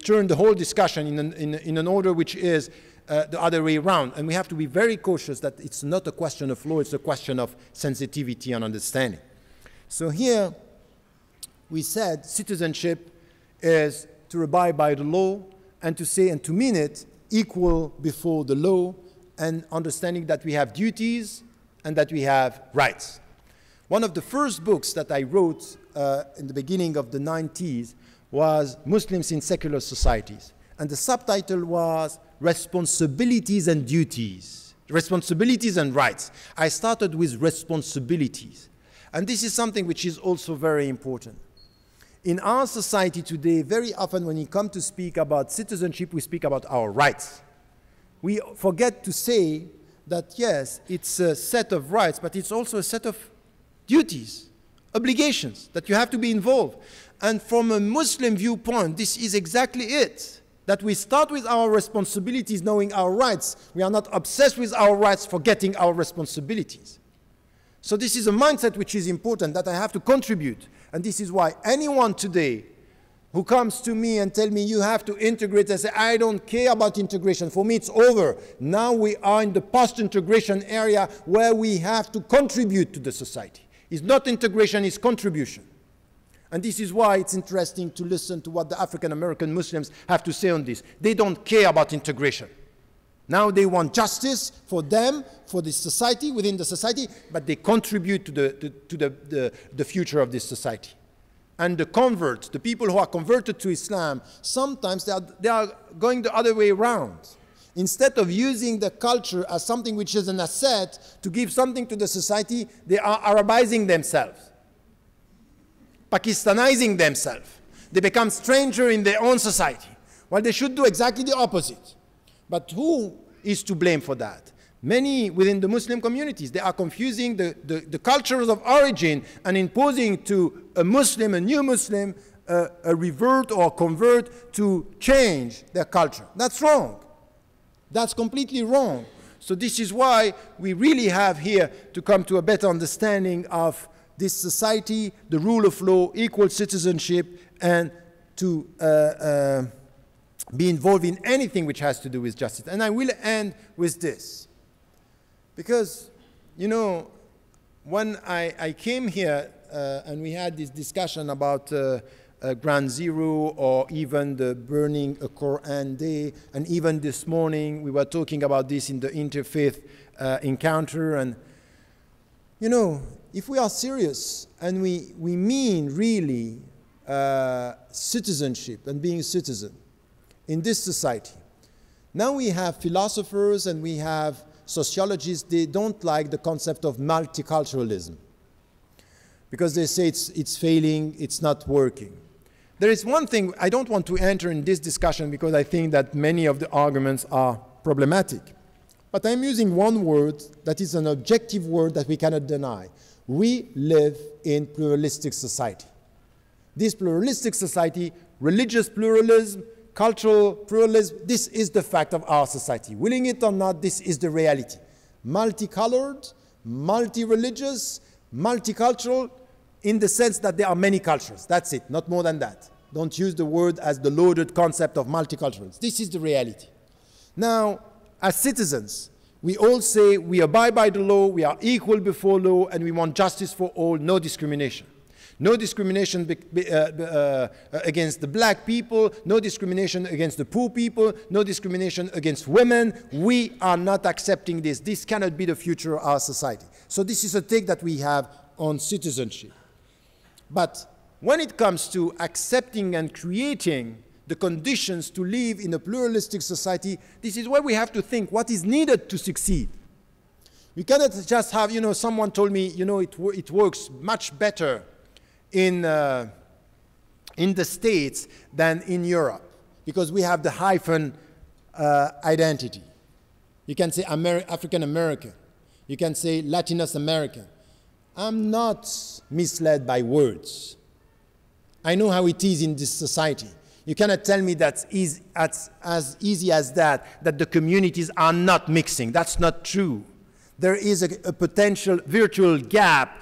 turn the whole discussion in an order which is the other way around. And we have to be very cautious that it's not a question of law, it's a question of sensitivity and understanding. So here we said citizenship is to abide by the law and to say and to mean it equal before the law, and understanding that we have duties and that we have rights. One of the first books that I wrote in the beginning of the 90s was Muslims in Secular Societies. And the subtitle was Responsibilities and Duties, Responsibilities and Rights. I started with responsibilities. And this is something which is also very important. In our society today, very often when you come to speak about citizenship, we speak about our rights. We forget to say that, yes, it's a set of rights, but it's also a set of duties, obligations, that you have to be involved. And from a Muslim viewpoint, this is exactly it. That we start with our responsibilities, knowing our rights. We are not obsessed with our rights, forgetting our responsibilities. So this is a mindset which is important, that I have to contribute. And this is why anyone today who comes to me and tell me you have to integrate, I say, I don't care about integration. For me, it's over. Now we are in the post-integration area where we have to contribute to the society. It's not integration, it's contribution. And this is why it's interesting to listen to what the African-American Muslims have to say on this. They don't care about integration. Now they want justice for them, for the society, within the society, but they contribute to the future of this society. And the converts, the people who are converted to Islam, sometimes they are going the other way around. Instead of using the culture as something which is an asset to give something to the society, they are Arabizing themselves, Pakistanizing themselves. They become strangers in their own society. Well, they should do exactly the opposite. But who is to blame for that? Many within the Muslim communities, they are confusing the cultures of origin and imposing to a Muslim, a new Muslim, a revert or convert to change their culture. That's wrong. That's completely wrong. So this is why we really have here to come to a better understanding of this society, the rule of law, equal citizenship, and to be involved in anything which has to do with justice. And I will end with this. Because, you know, when I came here and we had this discussion about Ground Zero or even the burning a Quran day, and even this morning we were talking about this in the interfaith encounter. And, you know, if we are serious and we mean really citizenship and being a citizen in this society, now we have philosophers and we have sociologists, they don't like the concept of multiculturalism because they say it's failing, it's not working. There is one thing, I don't want to enter in this discussion because I think that many of the arguments are problematic. But I'm using one word that is an objective word that we cannot deny. We live in pluralistic society. This pluralistic society, religious pluralism, cultural pluralism, this is the fact of our society. Willing it or not, this is the reality. Multicolored, multi-religious, multicultural, in the sense that there are many cultures. That's it, not more than that. Don't use the word as the loaded concept of multiculturalism. This is the reality. Now, as citizens, we all say we abide by the law, we are equal before law, and we want justice for all, no discrimination. No discrimination against the black people, no discrimination against the poor people, no discrimination against women. We are not accepting this. This cannot be the future of our society. So this is a take that we have on citizenship. But when it comes to accepting and creating the conditions to live in a pluralistic society, this is where we have to think what is needed to succeed. We cannot just have, you know, someone told me, you know, it works much better in the States than in Europe, because we have the hyphen identity. You can say African American. You can say Latinous American. I'm not misled by words. I know how it is in this society. You cannot tell me that it's as easy as that the communities are not mixing. That's not true. There is a potential virtual gap